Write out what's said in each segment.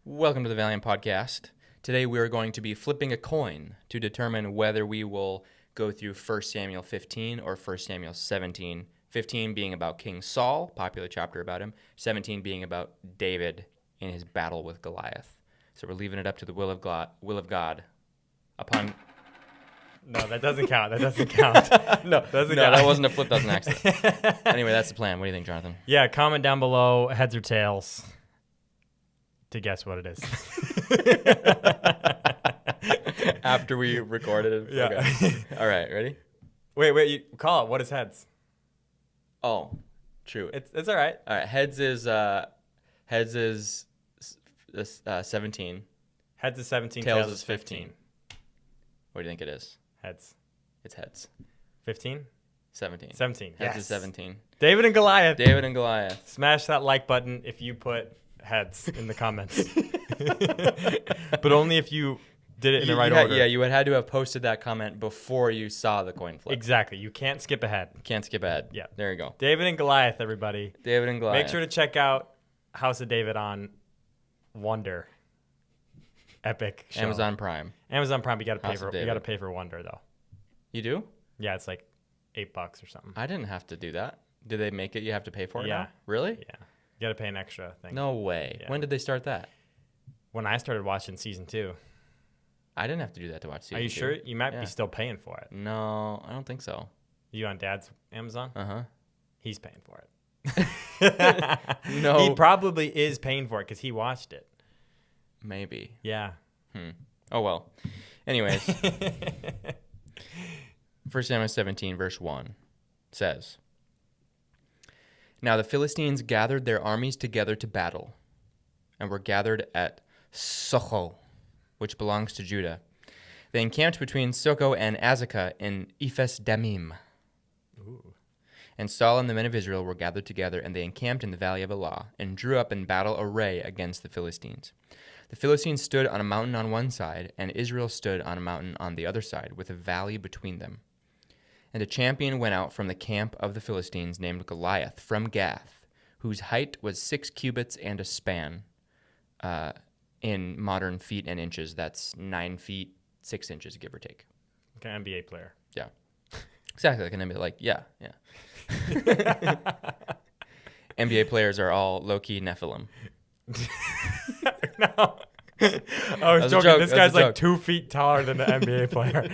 Welcome to the Valiant podcast. Today we are going to be flipping a coin to determine whether we will go through 1 Samuel 15 or 1 Samuel 17. 15 being about King Saul, popular chapter about him. 17 being about David in his battle with Goliath. So we're leaving it up to the will of God. Upon No, that doesn't count. That doesn't count. no, that wasn't a flip. That was an accident. Anyway, that's the plan. What do you think, Jonathan? Yeah, comment down below, heads or tails, to guess what it is. After we recorded it? Yeah. Okay. All right, ready? Wait, you call it. What is heads? Oh, true. It's all right. All right, heads is 17. Heads is 17, Tails is 15. What do you think it is? Heads. It's heads. 15? 17. 17. Heads Yes. is 17. David and Goliath. David and Goliath. Smash that like button if you put heads in the comments. But only if you did it in the right order. Yeah, you had to have posted that comment before you saw the coin flip. Exactly. You can't skip ahead. Can't skip ahead. Yeah. There you go. David and Goliath, everybody. David and Goliath. Make sure to check out House of David on Wonder. Epic show. Amazon Prime. Amazon Prime. You got to pay House for. of You David. got to pay for Wonder though. You do? Yeah, it's like $8 or something. I didn't have to do that. Did they make it you have to pay for it Yeah. now? Really? Yeah, you got to pay an extra thing. No way. Yeah. When did they start that? When I started watching season 2. I didn't have to do that to watch season Are you 2. sure? You might Yeah. be still paying for it. No, I don't think so. You on Dad's Amazon? Uh-huh. He's paying for it. No. He probably is paying for it because he watched it. Maybe. Yeah. Oh, well. Anyways. 1 Samuel 17, verse 1 says, Now the Philistines gathered their armies together to battle, and were gathered at Socho, which belongs to Judah. They encamped between Socho and Azekah in Ephes Damim. And Saul and the men of Israel were gathered together, and they encamped in the valley of Elah, and drew up in battle array against the Philistines. The Philistines stood on a mountain on one side, and Israel stood on a mountain on the other side, with a valley between them. And a champion went out from the camp of the Philistines named Goliath from Gath, whose height was 6 cubits and a span. In modern feet and inches, that's 9 feet, 6 inches, give or take. Okay, NBA player. Yeah. Exactly, like an NBA, like, yeah. NBA players are all low-key Nephilim. No. I was joking. This guy's like 2 feet taller than the NBA player.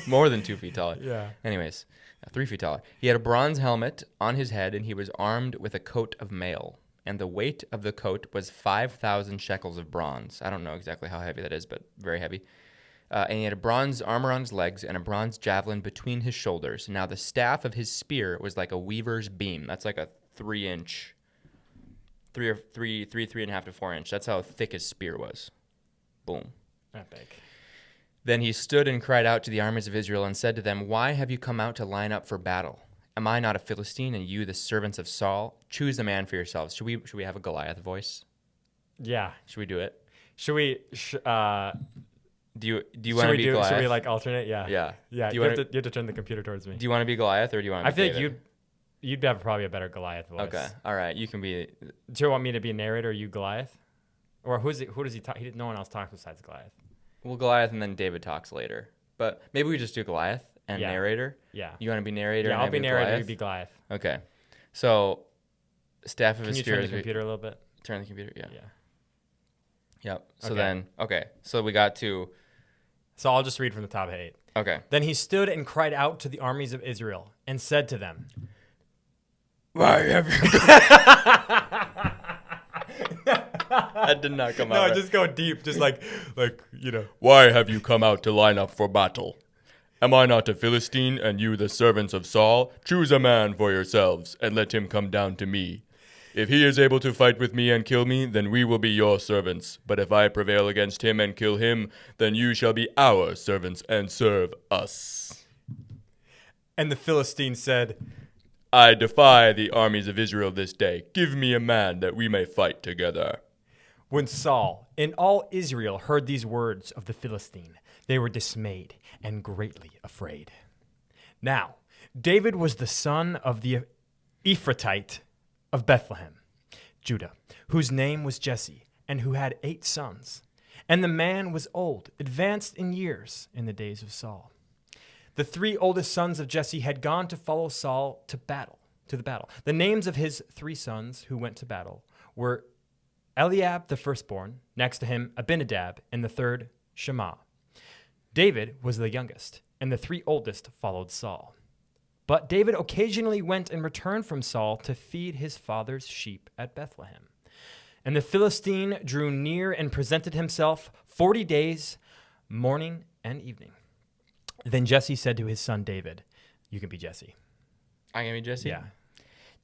More than 2 feet taller. Yeah. Anyways, 3 feet taller. He had a bronze helmet on his head, and he was armed with a coat of mail. And the weight of the coat was 5,000 shekels of bronze. I don't know exactly how heavy that is, but very heavy. And he had a bronze armor on his legs and a bronze javelin between his shoulders. Now the staff of his spear was like a weaver's beam. That's like a 3-inch, 3.5 to 4 inch. That's how thick his spear was. Boom. Epic. Then he stood and cried out to the armies of Israel and said to them, Why have you come out to line up for battle? Am I not a Philistine, and you the servants of Saul? Choose a man for yourselves. Should we have a Goliath voice? Yeah. Should we do it? Should we? Do you want to be Goliath? Should we like alternate? Yeah. Yeah. Yeah. Do You you have to turn the computer towards me. Do you want to be Goliath or do you want to I be feel David? like you'd have probably a better Goliath voice. Okay. All right. You can be. Do you want me to be a narrator? Or you Goliath? Or who does he talk? No one else talks besides Goliath. Well, Goliath and then David talks later. But maybe we just do Goliath and narrator. Yeah. You want to be narrator? Yeah, and I'll be narrator. Goliath? You be Goliath. Okay. So, staff of Can his you spear. turn the computer a little bit? Turn the computer. Yeah. Yeah. Yep. So Okay. then, okay. So we got to. So I'll just read from the top of 8. Okay. Then he stood and cried out to the armies of Israel and said to them, Why have you? That did not come out. No, right. just go deep. Just like. Why have you come out to line up for battle? Am I not a Philistine, and you the servants of Saul? Choose a man for yourselves, and let him come down to me. If he is able to fight with me and kill me, then we will be your servants. But if I prevail against him and kill him, then you shall be our servants and serve us. And the Philistine said, I defy the armies of Israel this day. Give me a man that we may fight together. When Saul and all Israel heard these words of the Philistine, they were dismayed and greatly afraid. Now, David was the son of the Ephratite of Bethlehem, Judah, whose name was Jesse, and who had 8 sons. And the man was old, advanced in years in the days of Saul. The 3 oldest sons of Jesse had gone to follow Saul to the battle. The names of his 3 sons who went to battle were Eliab, the firstborn, next to him Abinadab, and the third Shammah. David was the youngest, and the 3 oldest followed Saul. But David occasionally went and returned from Saul to feed his father's sheep at Bethlehem. And the Philistine drew near and presented himself 40 days, morning and evening. Then Jesse said to his son David, you can be Jesse. I'm going to be Jesse? Yeah.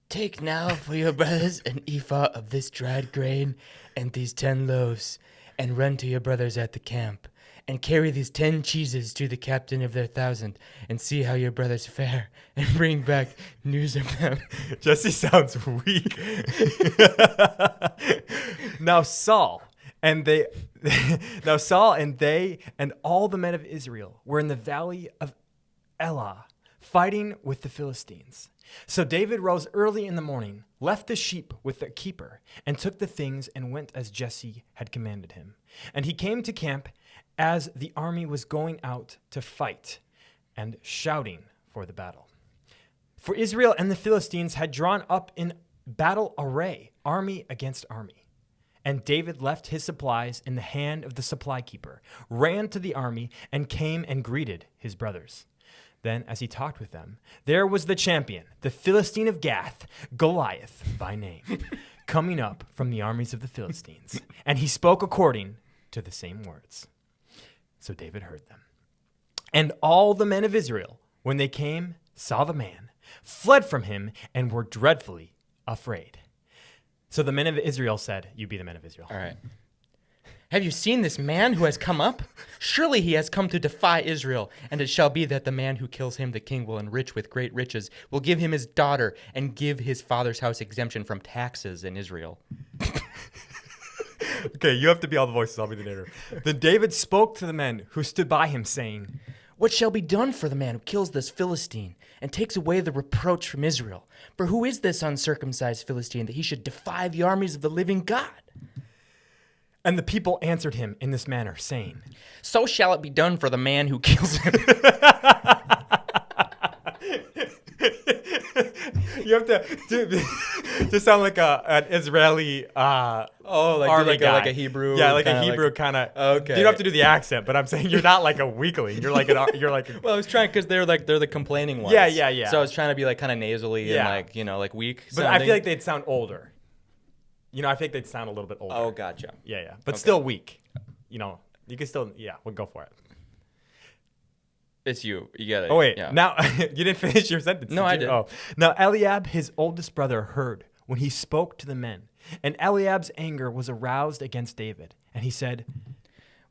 Take now for your brothers an ephah of this dried grain and these 10 loaves, and run to your brothers at the camp, and carry these 10 cheeses to the captain of their 1,000, and see how your brothers fare, and bring back news of them. Jesse sounds weak. Now Saul and they and all the men of Israel were in the valley of Elah, fighting with the Philistines. So David rose early in the morning, left the sheep with the keeper, and took the things and went as Jesse had commanded him. And he came to camp as the army was going out to fight and shouting for the battle. For Israel and the Philistines had drawn up in battle array, army against army. And David left his supplies in the hand of the supply keeper, ran to the army, and came and greeted his brothers. Then, as he talked with them, there was the champion, the Philistine of Gath, Goliath by name, coming up from the armies of the Philistines. And he spoke according to the same words. So David heard them. And all the men of Israel, when they came, saw the man, fled from him, and were dreadfully afraid. So the men of Israel said, you be the men of Israel. All right. Have you seen this man who has come up? Surely he has come to defy Israel. And it shall be that the man who kills him, the king will enrich with great riches, will give him his daughter, and give his father's house exemption from taxes in Israel. Okay, you have to be all the voices. I'll be the narrator. Then David spoke to the men who stood by him, saying, What shall be done for the man who kills this Philistine and takes away the reproach from Israel? For who is this uncircumcised Philistine that he should defy the armies of the living God? And the people answered him in this manner, saying, So shall it be done for the man who kills him. You have to sound like an Israeli Like army guy. like a Hebrew. Yeah, like a kinda Hebrew kind of. Okay. You don't have to do the accent, but I'm saying you're not like a weakling. You're like Well, I was trying because they're the complaining ones. Yeah. So I was trying to be like kind of nasally Yeah. and like weak. But I sounding. feel like they'd sound older. I think they'd sound a little bit older. Oh, gotcha. Yeah. But Okay. still weak. You can still, we'll go for it. It's you. You get it. Oh, wait. Yeah. Now, you didn't finish your sentence. No, I did. Oh. Now, Eliab, his oldest brother, heard when he spoke to the men. And Eliab's anger was aroused against David. And he said,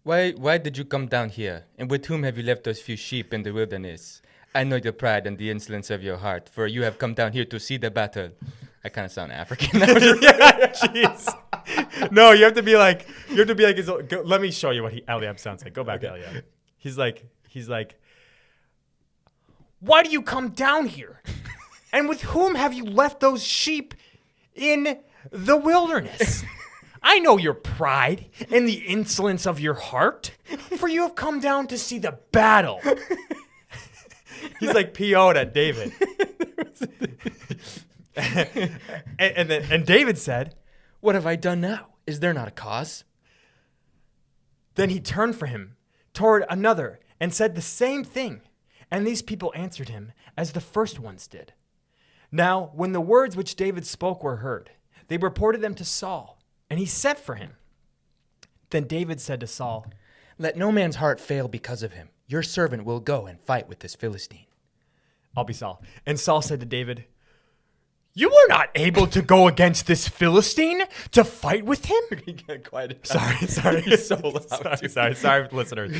Why did you come down here? And with whom have you left those few sheep in the wilderness? I know your pride and the insolence of your heart, for you have come down here to see the battle. I kind of sound African. Jeez. No, you have to be like, let me show you what Eliab sounds like. Go back to Eliab. He's like, why do you come down here? And with whom have you left those sheep in the wilderness? I know your pride and the insolence of your heart, for you have come down to see the battle. He's like PO'd at David. and David said, What have I done now? Is there not a cause? Then he turned for him toward another and said the same thing. And these people answered him as the first ones did. Now, when the words which David spoke were heard, they reported them to Saul, and he sent for him. Then David said to Saul, Let no man's heart fail because of him. Your servant will go and fight with this Philistine. I'll be Saul. And Saul said to David, You were not able to go against this Philistine to fight with him? Quiet. Sorry. He's so loud. Sorry, listeners.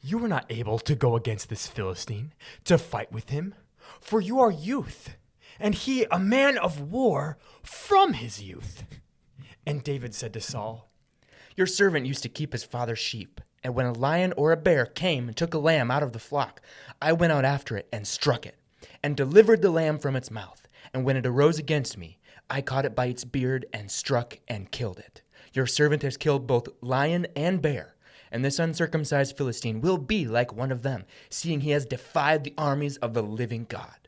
You were not able to go against this Philistine to fight with him, for you are youth, and he a man of war from his youth. And David said to Saul, Your servant used to keep his father's sheep, and when a lion or a bear came and took a lamb out of the flock, I went out after it and struck it, and delivered the lamb from its mouth. And when it arose against me, I caught it by its beard and struck and killed it. Your servant has killed both lion and bear, and this uncircumcised Philistine will be like one of them, seeing he has defied the armies of the living God.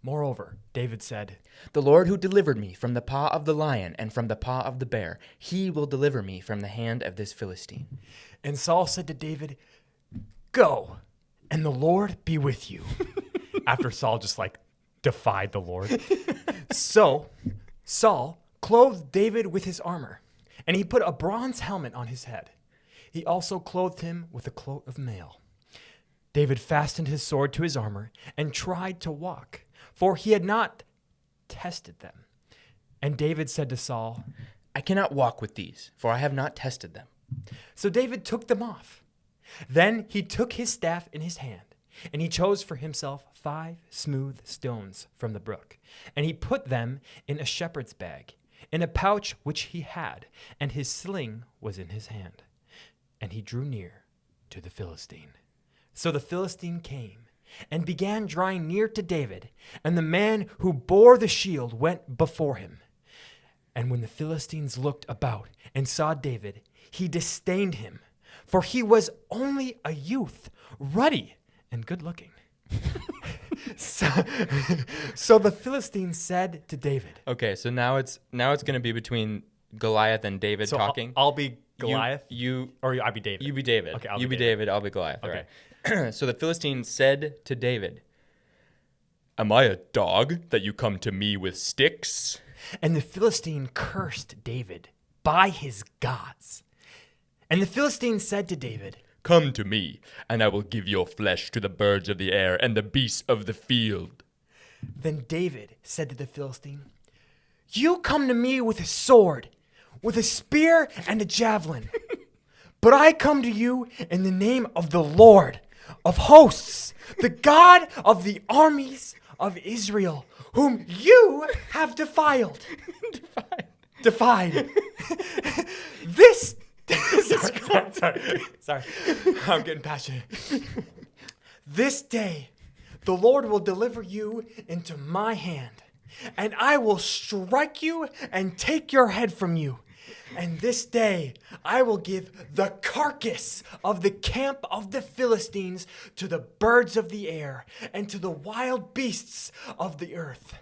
Moreover, David said, The Lord who delivered me from the paw of the lion and from the paw of the bear, he will deliver me from the hand of this Philistine. And Saul said to David, Go, and the Lord be with you. After Saul just defied the Lord. So Saul clothed David with his armor, and he put a bronze helmet on his head. He also clothed him with a coat of mail. David fastened his sword to his armor and tried to walk, for he had not tested them. And David said to Saul, I cannot walk with these, for I have not tested them. So David took them off. Then he took his staff in his hand, and he chose for himself 5 smooth stones from the brook, and he put them in a shepherd's bag, in a pouch which he had, and his sling was in his hand. And he drew near to the Philistine. So the Philistine came and began drawing near to David, and the man who bore the shield went before him. And when the Philistines looked about and saw David, he disdained him, for he was only a youth, ruddy and good-looking. So the Philistines said to David. Okay, so now it's going to be between Goliath and David talking. I'll be Goliath. Or I'll be David. You be David. Okay, you be David. I'll be Goliath. Okay. All right. So the Philistines said to David, Am I a dog that you come to me with sticks? And the Philistine cursed David by his gods. And the Philistine said to David, Come to me, and I will give your flesh to the birds of the air and the beasts of the field. Then David said to the Philistine, You come to me with a sword, with a spear and a javelin. But I come to you in the name of the Lord of hosts, the God of the armies of Israel, whom you have defiled. Defied. This. Sorry. I'm getting passionate. This day, the Lord will deliver you into my hand, and I will strike you and take your head from you. And this day, I will give the carcass of the camp of the Philistines to the birds of the air and to the wild beasts of the earth,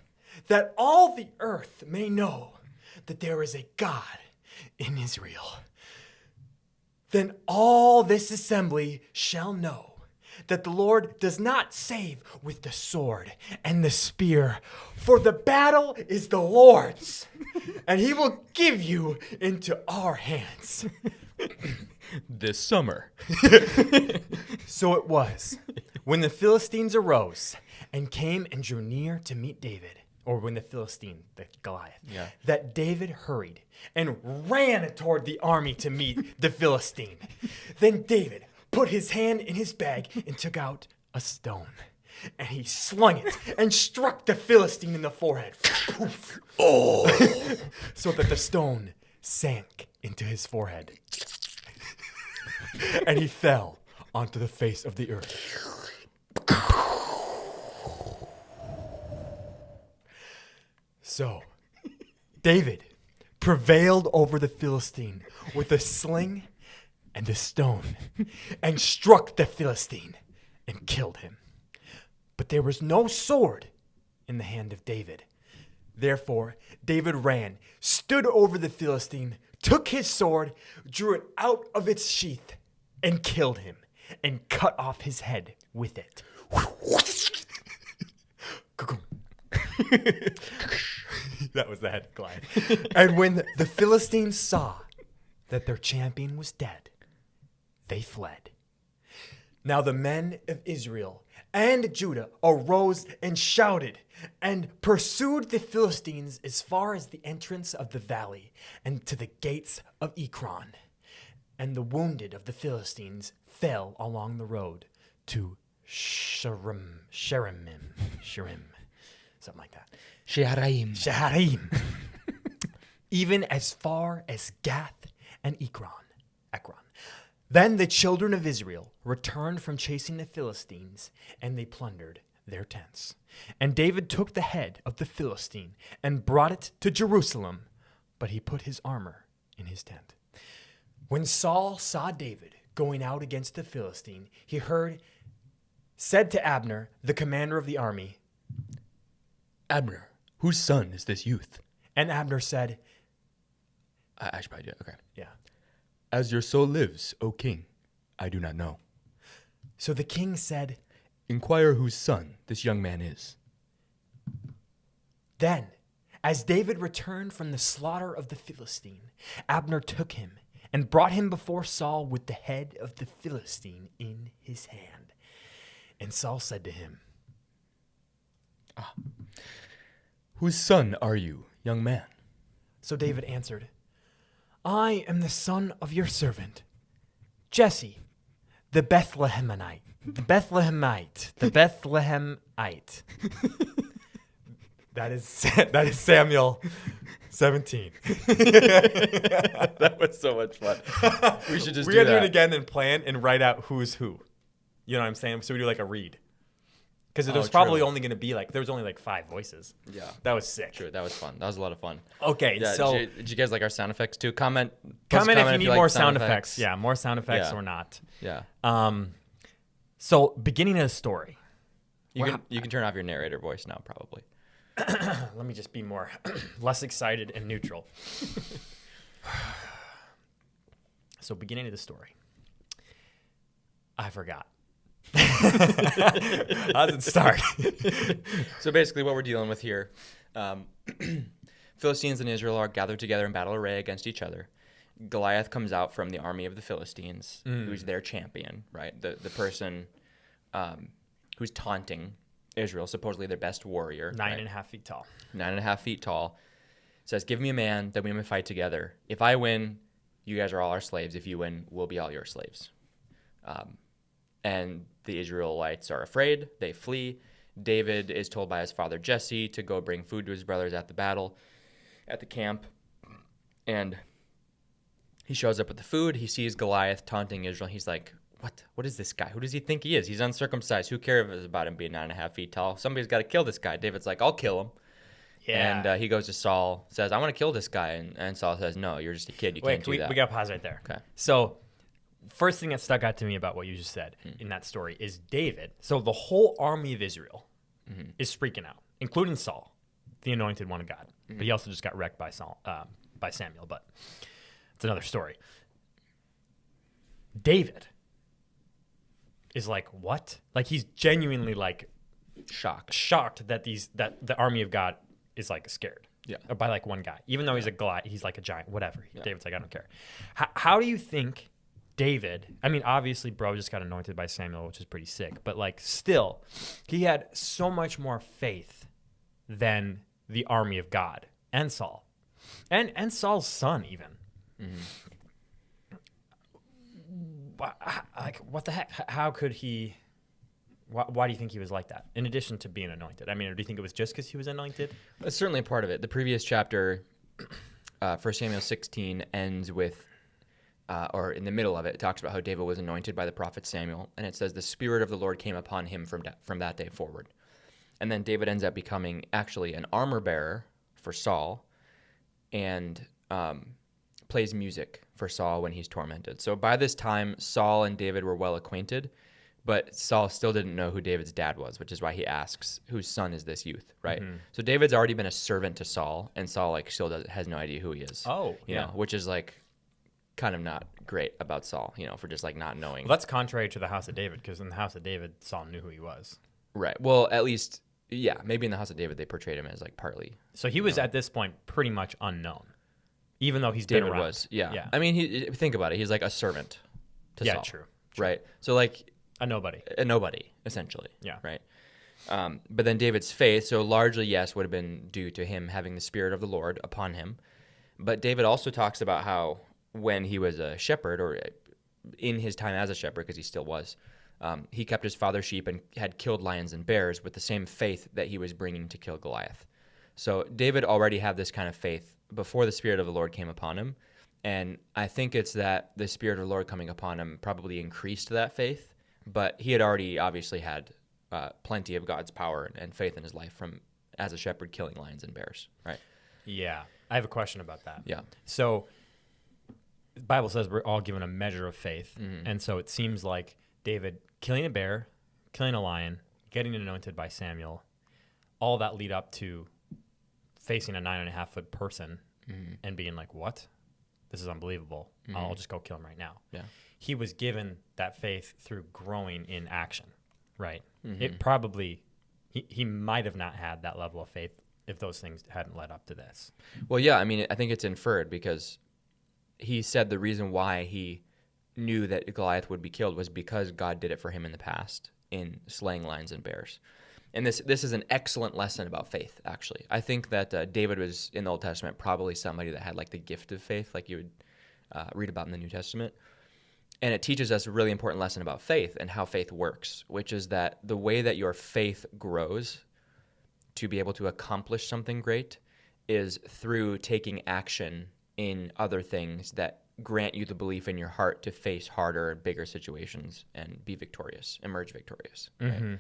that all the earth may know that there is a God in Israel. Then all this assembly shall know that the Lord does not save with the sword and the spear, for the battle is the Lord's, and he will give you into our hands. This summer. So it was, when the Philistines arose and came and drew near to meet David, or when the Goliath, that David hurried and ran toward the army to meet the Philistine. Then David put his hand in his bag and took out a stone. And he slung it and struck the Philistine in the forehead. Oh! So that the stone sank into his forehead. And he fell onto the face of the earth. So, David prevailed over the Philistine with a sling and a stone, and struck the Philistine and killed him. But there was no sword in the hand of David. Therefore, David ran, stood over the Philistine, took his sword, drew it out of its sheath, and killed him, and cut off his head with it. That was the head glide. And when the Philistines saw that their champion was dead, they fled. Now the men of Israel and Judah arose and shouted and pursued the Philistines as far as the entrance of the valley and to the gates of Ekron. And the wounded of the Philistines fell along the road to Sharim, something like that. Sheharaim. Even as far as Gath and Ekron. Then the children of Israel returned from chasing the Philistines, and they plundered their tents. And David took the head of the Philistine and brought it to Jerusalem, but he put his armor in his tent. When Saul saw David going out against the Philistine, he said to Abner, the commander of the army, Abner, whose son is this youth? and Abner said, I should probably do it. Okay. yeah. As your soul lives, O king, I do not know. So the king said, Inquire whose son this young man is. Then, as David returned from the slaughter of the Philistine, Abner took him and brought him before Saul with the head of the Philistine in his hand. And Saul said to him, Whose son are you, young man? So David answered, I am the son of your servant, Jesse, the Bethlehemite. The Bethlehemite. The Bethlehemite. That is Samuel 17. That was so much fun. We should just We're do going to do that. it again and plan and write out who's who. You know what I'm saying? So we do like a read. Because there's probably true. only going to be there was only like 5 voices. Yeah. That was sick. True, that was fun. That was a lot of fun. Okay, Yeah, so did you guys like our sound effects too? Comment if you need like more sound effects. Yeah, more sound effects Yeah. or not. Yeah. So beginning of the story. You can turn off your narrator voice now, probably. Let me just be more less excited and neutral. So beginning of the story. I forgot. How does it start? So basically what we're dealing with here, Philistines and Israel are gathered together in battle array against each other. Goliath comes out from the army of the Philistines, who's their champion, right? The person who's taunting Israel, supposedly their best warrior. 9.5 feet tall. 9.5 feet tall. Says, give me a man that we may fight together. If I win, you guys are all our slaves. If you win, we'll be all your slaves. And the Israelites are afraid. They flee. David is told by his father Jesse to go bring food to his brothers at the camp. And he shows up with the food. He sees Goliath taunting Israel. He's like, what is this guy? Who does he think he is? He's uncircumcised. Who cares about him being 9.5 feet tall? Somebody's got to kill this guy. David's like, I'll kill him. Yeah. And he goes to Saul, says, I want to kill this guy. And Saul says, no, you're just a kid. You can't do that. We got to pause right there. Okay. So first thing that stuck out to me about what you just said in that story is David. So the whole army of Israel is freaking out, including Saul, the anointed one of God. But he also just got wrecked by Samuel. But it's another story. David is like, what? Like he's genuinely like shocked that the army of God is like scared. Yeah. By like one guy, even though he's a Goliath, he's like a giant, whatever. Yeah. David's like, I don't care. How do you think David, I mean, obviously bro just got anointed by Samuel, which is pretty sick, but like still, he had so much more faith than the army of God and Saul and Saul's son even. Like, what the heck? How could he? Why do you think he was like that? In addition to being anointed, I mean, or do you think it was just because he was anointed? That's certainly a part of it. The previous chapter, 1 Samuel 16, ends with, or in the middle of it, it talks about how David was anointed by the prophet Samuel, and it says the Spirit of the Lord came upon him from that day forward. And then David ends up becoming actually an armor bearer for Saul, and plays music for Saul when he's tormented. So by this time, Saul and David were well acquainted, but Saul still didn't know who David's dad was, which is why he asks, whose son is this youth, right? So David's already been a servant to Saul, and Saul like still has no idea who he is. Oh, you know, which is like kind of not great about Saul, you know, for just like not knowing. Well, that's contrary to the house of David, because in the house of David, Saul knew who he was. Right. Well, at least, yeah, maybe in the house of David, they portrayed him as like partly. So he was at this point pretty much unknown, even though he's David been around. was, yeah. I mean, think about it. He's like a servant to Saul. True. Right. So like a nobody, essentially. Yeah. Right. But then David's faith, so largely, yes, would have been due to him having the Spirit of the Lord upon him. But David also talks about how when he was a shepherd, or in his time as a shepherd, because he still was, he kept his father's sheep and had killed lions and bears with the same faith that he was bringing to kill Goliath. So David already had this kind of faith before the Spirit of the Lord came upon him. And I think it's that the Spirit of the Lord coming upon him probably increased that faith. But he had already obviously had plenty of God's power and faith in his life from as a shepherd killing lions and bears, right? Yeah. I have a question about that. Yeah. So the Bible says we're all given a measure of faith. And so it seems like David killing a bear, killing a lion, getting anointed by Samuel, all that lead up to facing a 9.5-foot person and being like, what? This is unbelievable. I'll just go kill him right now. Yeah. He was given that faith through growing in action, right? It probably, he might have not had that level of faith if those things hadn't led up to this. Well, yeah, I mean, I think it's inferred because he said the reason why he knew that Goliath would be killed was because God did it for him in the past in slaying lions and bears. And this is an excellent lesson about faith, actually. I think that David was, in the Old Testament, probably somebody that had like the gift of faith, like you would read about in the New Testament. And it teaches us a really important lesson about faith and how faith works, which is that the way that your faith grows to be able to accomplish something great is through taking action in other things that grant you the belief in your heart to face harder and bigger situations and be victorious, emerge victorious. Right?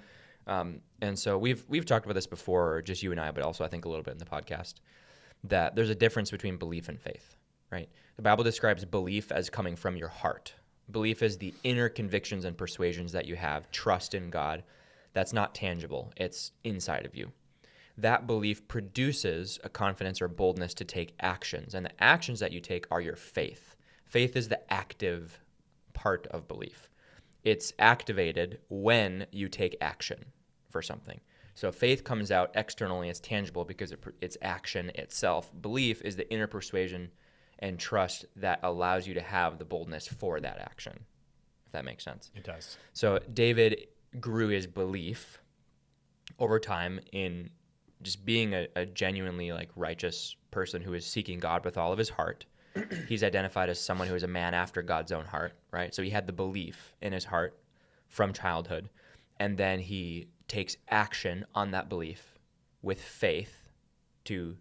And so we've talked about this before, just you and I, but also I think a little bit in the podcast, that there's a difference between belief and faith, right? The Bible describes belief as coming from your heart. Belief is the inner convictions and persuasions that you have, trust in God. That's not tangible. It's inside of you. That belief produces a confidence or boldness to take actions, and the actions that you take are your faith. Faith is the active part of belief. It's activated when you take action for something. So faith comes out externally, it's tangible because it's action itself. Belief is the inner persuasion and trust that allows you to have the boldness for that action, if that makes sense. It does. So David grew his belief over time in just being a genuinely like righteous person who is seeking God with all of his heart. He's identified as someone who is a man after God's own heart, right? So he had the belief in his heart from childhood, and then he takes action on that belief with faith to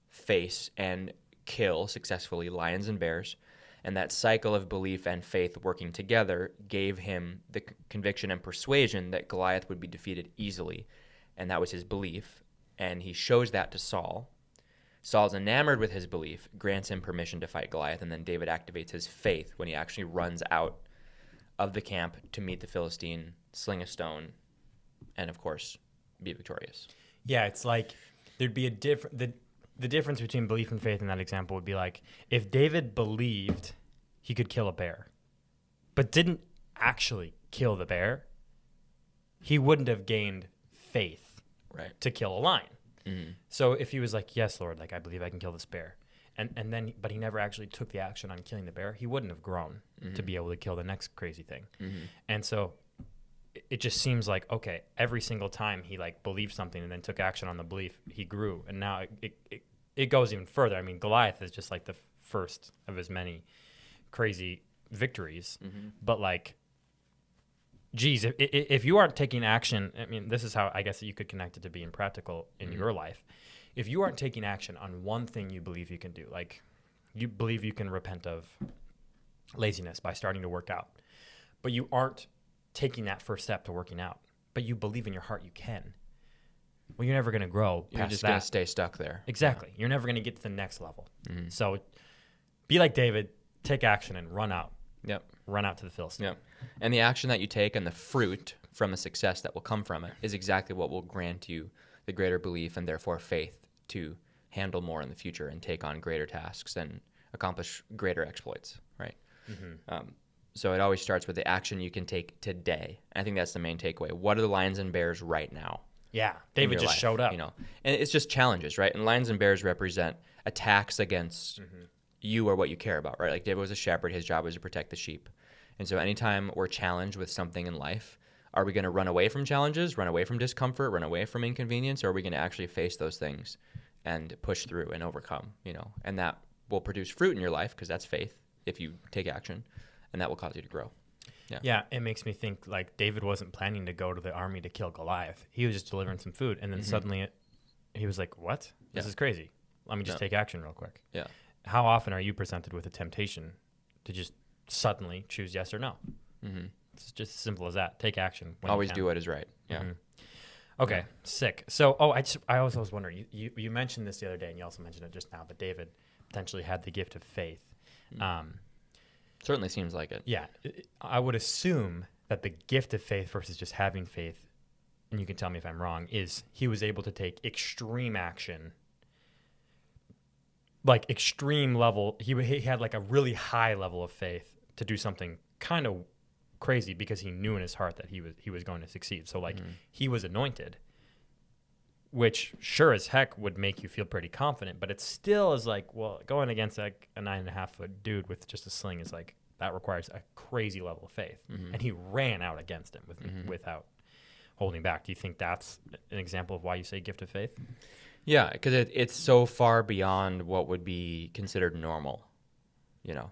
face and kill successfully lions and bears. And that cycle of belief and faith working together gave him the conviction and persuasion that Goliath would be defeated easily. And that was his belief. And he shows that to Saul. Saul's enamored with his belief, grants him permission to fight Goliath, and then David activates his faith when he actually runs out of the camp to meet the Philistine, sling a stone, and of course, be victorious. Yeah, it's like there'd be the difference between belief and faith in that example would be like if David believed he could kill a bear, but didn't actually kill the bear, he wouldn't have gained faith to kill a lion. Mm-hmm. So if he was like, yes, Lord, like I believe I can kill this bear, but he never actually took the action on killing the bear, he wouldn't have grown to be able to kill the next crazy thing. And so it just seems like, okay, every single time he like believed something and then took action on the belief, he grew. And now it goes even further. I mean, Goliath is just like the first of his many crazy victories. But like, geez, if you aren't taking action, I mean, this is how I guess you could connect it to being practical in your life. If you aren't taking action on one thing you believe you can do, like you believe you can repent of laziness by starting to work out, but you aren't taking that first step to working out, but you believe in your heart you can, well, you're never going to grow past that. You're just going to stay stuck there. Exactly. Yeah. You're never going to get to the next level. So be like David, take action and run out. Yep. Run out to the Philistine. Yep. And the action that you take and the fruit from the success that will come from it is exactly what will grant you the greater belief and therefore faith to handle more in the future and take on greater tasks and accomplish greater exploits, right? So it always starts with the action you can take today. And I think that's the main takeaway. What are the lions and bears right now? Yeah, David just showed up. You know, and it's just challenges, right? And lions and bears represent attacks against you or what you care about, right? Like David was a shepherd. His job was to protect the sheep. And so anytime we're challenged with something in life, are we going to run away from challenges, run away from discomfort, run away from inconvenience, or are we going to actually face those things and push through and overcome, you know? And that will produce fruit in your life because that's faith if you take action, and that will cause you to grow. Yeah, it makes me think like David wasn't planning to go to the army to kill Goliath. He was just delivering some food, and then suddenly he was like, what? This is crazy. Let me just take action real quick. Yeah. How often are you presented with a temptation to just suddenly choose yes or no? It's just as simple as that. Take action. Always do what is right. Yeah. Okay, sick. So, I also was wondering, you mentioned this the other day, and you also mentioned it just now, but David potentially had the gift of faith. Certainly seems like it. Yeah, I would assume that the gift of faith versus just having faith, and you can tell me if I'm wrong, is he was able to take extreme action, like extreme level. He had like a really high level of faith to do something kind of crazy because he knew in his heart that he was going to succeed. So like he was anointed, which sure as heck would make you feel pretty confident, but it still is like, well, going against like a 9.5-foot dude with just a sling is like, that requires a crazy level of faith. And he ran out against him without holding back. Do you think that's an example of why you say gift of faith? Yeah, because it's so far beyond what would be considered normal, you know.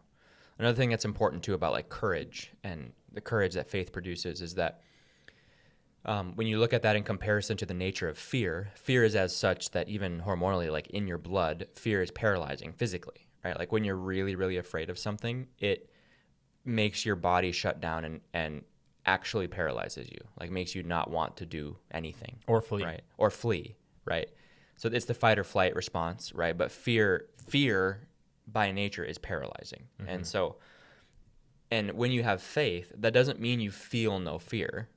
Another thing that's important too about like courage and the courage that faith produces is that when you look at that in comparison to the nature of fear is as such that even hormonally, like in your blood, fear is paralyzing physically, right? Like when you're really, really afraid of something, it makes your body shut down and actually paralyzes you, like makes you not want to do anything. Or flee. Right? Or flee, right? So it's the fight or flight response, right? But fear by nature is paralyzing. And when you have faith, that doesn't mean you feel no fear.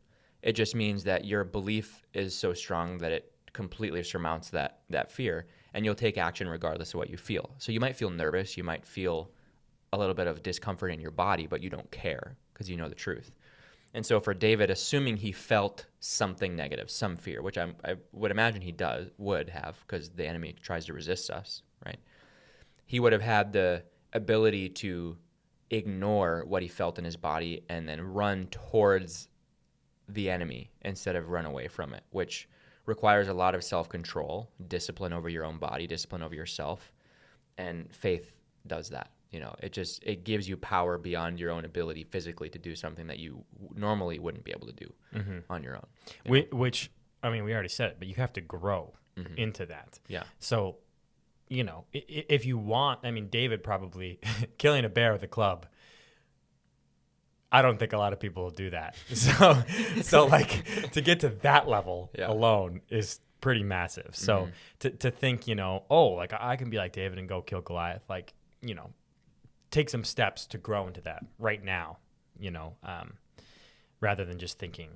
It just means that your belief is so strong that it completely surmounts that fear, and you'll take action regardless of what you feel. So you might feel nervous, you might feel a little bit of discomfort in your body, but you don't care because you know the truth. And so for David, assuming he felt something negative, some fear, which I would imagine he would have because the enemy tries to resist us, right? He would have had the ability to ignore what he felt in his body and then run towards the enemy instead of run away from it, which requires a lot of self-control, discipline over your own body, discipline over yourself, and faith does that. You know, it gives you power beyond your own ability physically to do something that you normally wouldn't be able to do on your own. Which, I mean, we already said it, but you have to grow into that. Yeah. So, you know, if you want, I mean, David probably killing a bear with a club, I don't think a lot of people will do that. So like to get to that level alone is pretty massive. So to think, you know, oh, like I can be like David and go kill Goliath, like, you know, take some steps to grow into that right now, you know, rather than just thinking.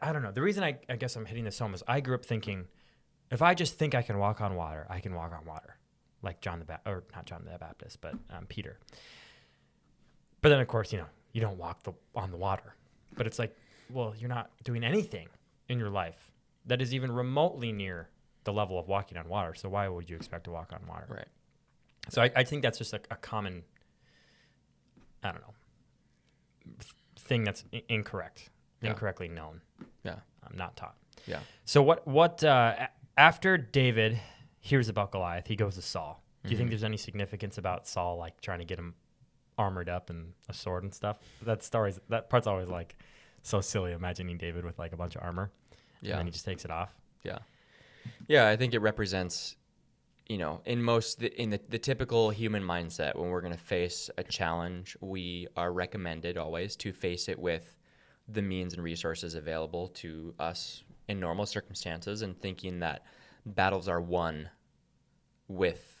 I don't know. The reason I guess I'm hitting this home is I grew up thinking, if I just think I can walk on water, I can walk on water, like not John the Baptist, but Peter. But then, of course, you know, you don't walk on the water. But it's like, well, you're not doing anything in your life that is even remotely near the level of walking on water. So why would you expect to walk on water? Right. So I think that's just a common, I don't know, thing that's incorrectly known. Yeah. Not taught. Yeah. So what after David hears about Goliath, he goes to Saul. Do you think there's any significance about Saul, like trying to get him armored up and a sword and stuff? That part's always like so silly, imagining David with like a bunch of armor. Yeah. And then he just takes it off. Yeah. Yeah, I think it represents, you know, in the typical human mindset, when we're going to face a challenge, we are recommended always to face it with the means and resources available to us in normal circumstances, and thinking that battles are won with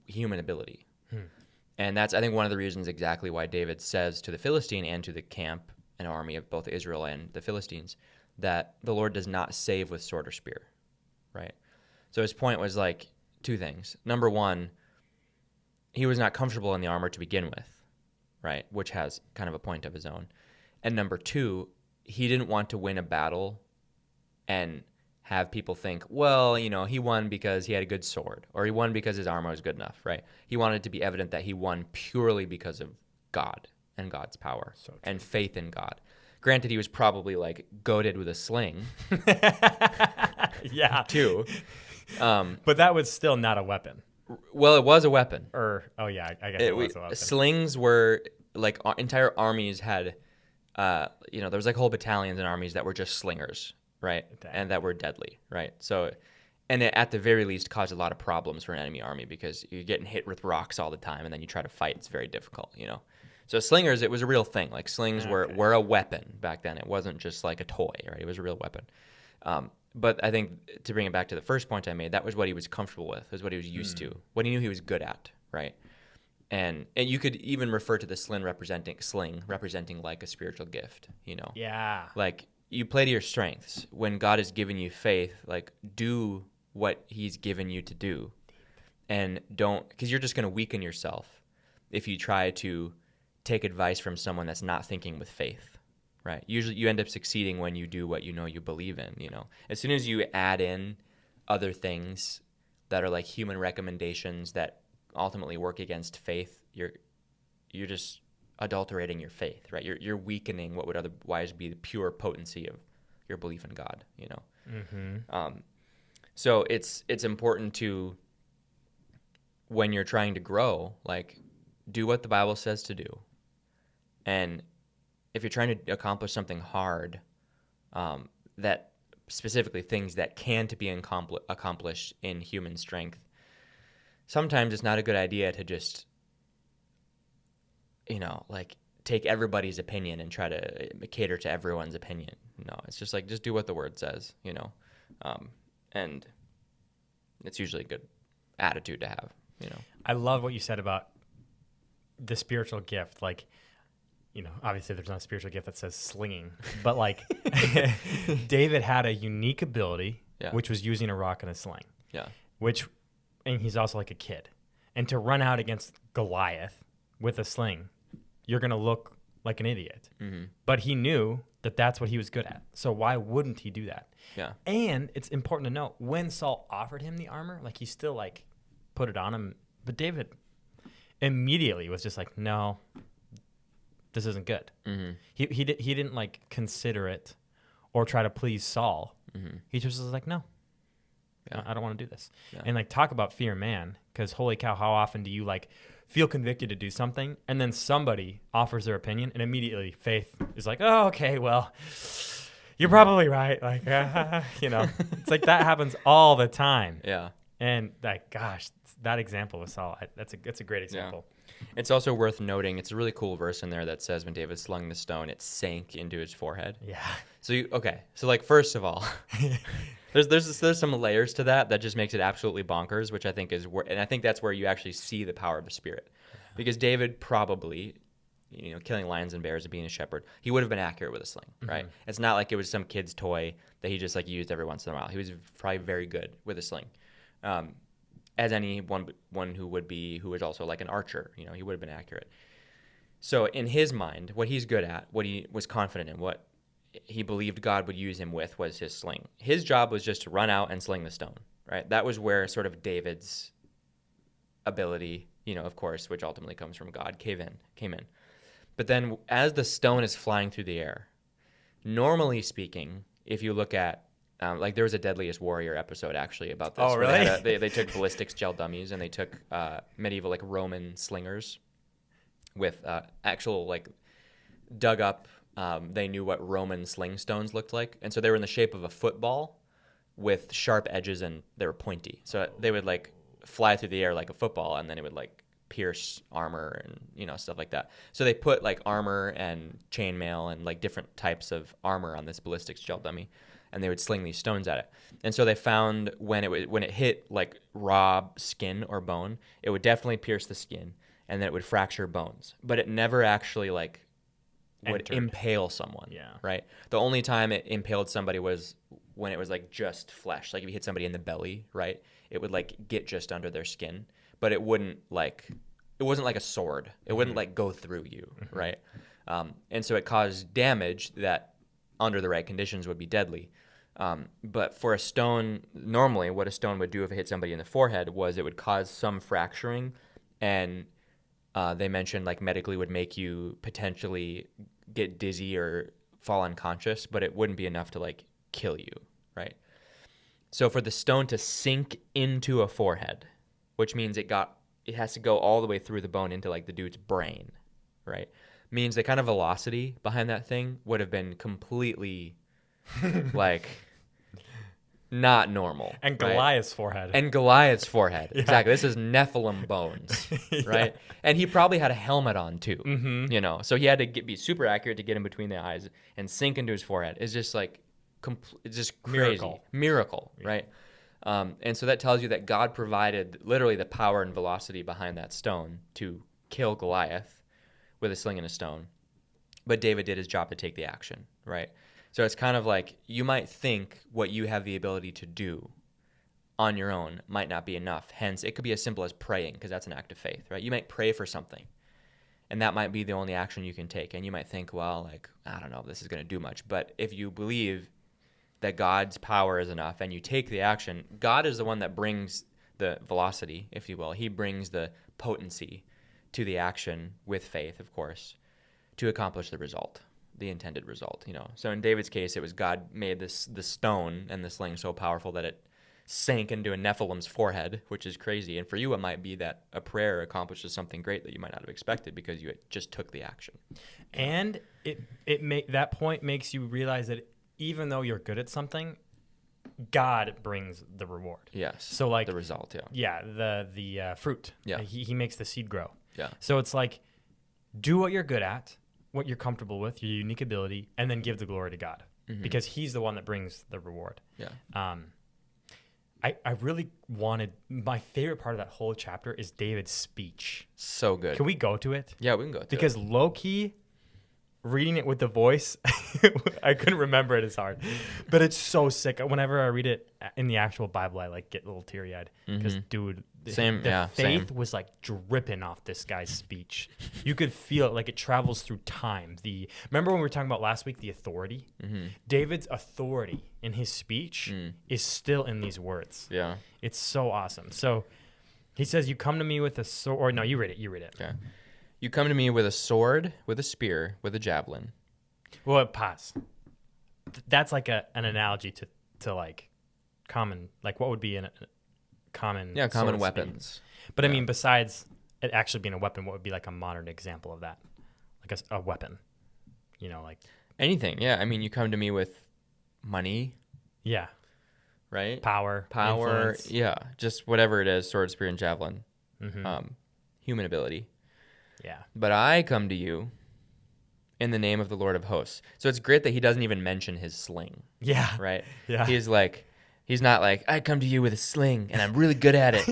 human ability. And that's, I think, one of the reasons exactly why David says to the Philistine and to the camp and army of both Israel and the Philistines that the Lord does not save with sword or spear, right? So his point was like two things. Number one, he was not comfortable in the armor to begin with, right? Which has kind of a point of his own. And number two, he didn't want to win a battle and have people think, well, you know, he won because he had a good sword, or he won because his armor was good enough, right? He wanted it to be evident that he won purely because of God and God's power and faith in God. Granted, he was probably like goaded with a sling. Yeah. Too. But that was still not a weapon. Well, it was a weapon. I guess it was a weapon. Slings were like entire armies had, you know, there was like whole battalions and armies that were just slingers, right? Dang. And that were deadly, right? So, and it at the very least caused a lot of problems for an enemy army because you're getting hit with rocks all the time, and then you try to fight. It's very difficult, you know. So slingers, it was a real thing. Like slings were a weapon back then. It wasn't just like a toy, right? It was a real weapon. But I think to bring it back to the first point I made, that was what he was comfortable with, was what he was used to, what he knew he was good at, right? And you could even refer to the sling representing like a spiritual gift, you know? Yeah. Like, you play to your strengths. When God has given you faith, like, do what he's given you to do. And don't, because you're just going to weaken yourself if you try to take advice from someone that's not thinking with faith, right? Usually you end up succeeding when you do what you know you believe in, you know? As soon as you add in other things that are like human recommendations that ultimately work against faith, you're just adulterating your faith, right? You're weakening what would otherwise be the pure potency of your belief in God, you know? Mm-hmm. So it's important to, when you're trying to grow, like, do what the Bible says to do. And if you're trying to accomplish something hard, that specifically things that can't be accomplished in human strength, sometimes it's not a good idea to just, you know, like, take everybody's opinion and try to cater to everyone's opinion. No, it's just like, just do what the word says, you know? And it's usually a good attitude to have, you know? I love what you said about the spiritual gift. Like, you know, obviously there's not a spiritual gift that says slinging, but like David had a unique ability, which was using a rock and a sling. Yeah. And he's also like a kid. And to run out against Goliath with a sling, you're going to look like an idiot. Mm-hmm. But he knew that that's what he was good at. So why wouldn't he do that? Yeah. And it's important to note, when Saul offered him the armor, like, he still like put it on him. But David immediately was just like, no, this isn't good. Mm-hmm. He didn't like consider it or try to please Saul. Mm-hmm. He just was like, no, Yeah. I don't want to do this. Yeah. And like, talk about fear, man. Because holy cow, how often do you like feel convicted to do something, and then somebody offers their opinion, and immediately faith is like, oh, okay, well, you're probably right. Like, you know, it's like that happens all the time. Yeah. And like, gosh, that example with Saul, that's a great example. Yeah. It's also worth noting, it's a really cool verse in there that says when David slung the stone, it sank into his forehead. Yeah. So like, first of all, there's some layers to that just makes it absolutely bonkers, which I think is and I think that's where you actually see the power of the Spirit, because David probably, you know, killing lions and bears and being a shepherd, he would have been accurate with a sling, right? Mm-hmm. It's not like it was some kid's toy that he just like used every once in a while. He was probably very good with a sling. As any one who was also like an archer, you know, he would have been accurate. So in his mind, what he's good at, what he was confident in, what he believed God would use him with, was his sling. His job was just to run out and sling the stone, right? That was where sort of David's ability, you know, of course, which ultimately comes from God, came in. But then as the stone is flying through the air, normally speaking, if you look at, like, there was a Deadliest Warrior episode actually about this. Oh, really? They took ballistics gel dummies, and they took medieval, like, Roman slingers with actual, like, dug up. They knew what Roman sling stones looked like, and so they were in the shape of a football with sharp edges, and they were pointy. So they would like fly through the air like a football, and then it would like pierce armor and, you know, stuff like that. So they put like armor and chainmail and like different types of armor on this ballistics gel dummy, and they would sling these stones at it. And so they found when it hit like raw skin or bone, it would definitely pierce the skin, and then it would fracture bones. But it never actually like would impale someone. Yeah. Right. The only time it impaled somebody was when it was like just flesh. Like if you hit somebody in the belly, right, it would like get just under their skin, but it wasn't like a sword. It wouldn't like go through you, right? And so it caused damage that under the right conditions would be deadly. But for a stone, normally what a stone would do if it hit somebody in the forehead was it would cause some fracturing, and they mentioned like medically would make you potentially get dizzy or fall unconscious, but it wouldn't be enough to like kill you, right? So for the stone to sink into a forehead, which means it has to go all the way through the bone into like the dude's brain, right? Means the kind of velocity behind that thing would have been completely like not normal. And right? Goliath's forehead. Yeah. Exactly. This is Nephilim bones, right? Yeah. And he probably had a helmet on too, you know? So he had to be super accurate to get in between the eyes and sink into his forehead. It's just like, it's just crazy. Miracle, yeah. Right? And so that tells you that God provided literally the power and velocity behind that stone to kill Goliath with a sling and a stone, but David did his job to take the action, right? So it's kind of like you might think what you have the ability to do on your own might not be enough. Hence, it could be as simple as praying, because that's an act of faith, right? You might pray for something, and that might be the only action you can take. And you might think, well, like, I don't know if this is going to do much. But if you believe that God's power is enough and you take the action, God is the one that brings the velocity, if you will. He brings the potency to the action with faith, of course, to accomplish the result, the intended result, you know. So in David's case, it was God made the stone and the sling so powerful that it sank into a Nephilim's forehead, which is crazy. And for you, it might be that a prayer accomplishes something great that you might not have expected because you just took the action. And that point makes you realize that even though you're good at something, God brings the reward. Yes. So like the result, yeah, the fruit. Yeah. He makes the seed grow. Yeah. So it's like, do what you're good at, what you're comfortable with, your unique ability, and then give the glory to God, because He's the one that brings the reward. Yeah. I really wanted, my favorite part of that whole chapter is David's speech. So good. Can we go to it? Yeah, we can go to Because it. low key, reading it with the voice, I couldn't remember it as hard, but it's so sick. Whenever I read it in the actual Bible, I like get a little teary eyed because, dude, the faith was like dripping off this guy's speech. You could feel it, like it travels through time. Remember when we were talking about last week, the authority? David's authority in his speech is still in these words. Yeah. It's so awesome. So he says, "You come to me with a sword." Or no, you read it. Okay. You come to me with a sword, with a spear, with a javelin. Well, pause. That's like an analogy to like common, like what would be a common common sword weapons. But I mean, besides it actually being a weapon, what would be like a modern example of that? Like a weapon, you know, like anything. Yeah. I mean, you come to me with money. Yeah. Right? Power. Influence. Yeah. Just whatever it is, sword, spear, and javelin. Human ability. Yeah. But I come to you in the name of the Lord of hosts. So it's great that he doesn't even mention his sling. Yeah. Right? Yeah. He's not like, I come to you with a sling and I'm really good at it.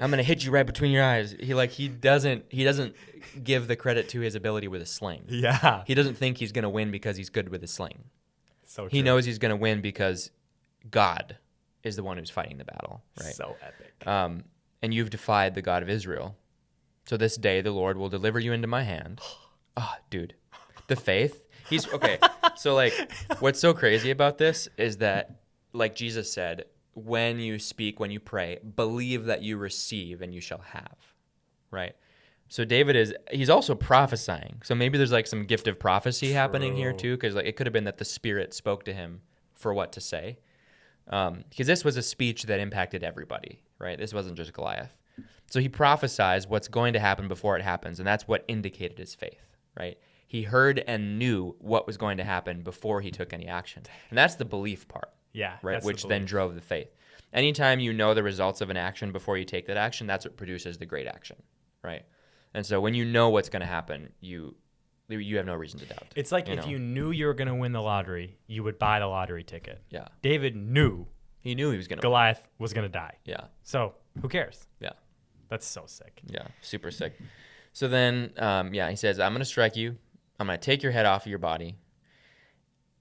I'm going to hit you right between your eyes. He doesn't give the credit to his ability with a sling. Yeah. He doesn't think he's going to win because he's good with a sling. So true. He knows he's going to win because God is the one who's fighting the battle, right? So epic. And you've defied the God of Israel. So this day the Lord will deliver you into my hand. Oh, dude. The faith. He's okay. So like what's so crazy about this is that, like Jesus said, when you speak, when you pray, believe that you receive and you shall have. Right? So he's also prophesying. So maybe there's like some gift of prophecy happening here too, because like it could have been that the Spirit spoke to him for what to say. Because this was a speech that impacted everybody, right? This wasn't just Goliath. So he prophesies what's going to happen before it happens, and that's what indicated his faith, right? He heard and knew what was going to happen before he took any action. And that's the belief part, Yeah. right? Which then drove the faith. Anytime you know the results of an action before you take that action, that's what produces the great action, right? And so when you know what's going to happen, you have no reason to doubt. It's like if you knew you were going to win the lottery, you would buy the lottery ticket. Yeah. David knew He knew he was going to Goliath was going to die. Yeah. So who cares? Yeah. That's so sick. Yeah, super sick. So then, he says, I'm going to strike you. I'm going to take your head off of your body.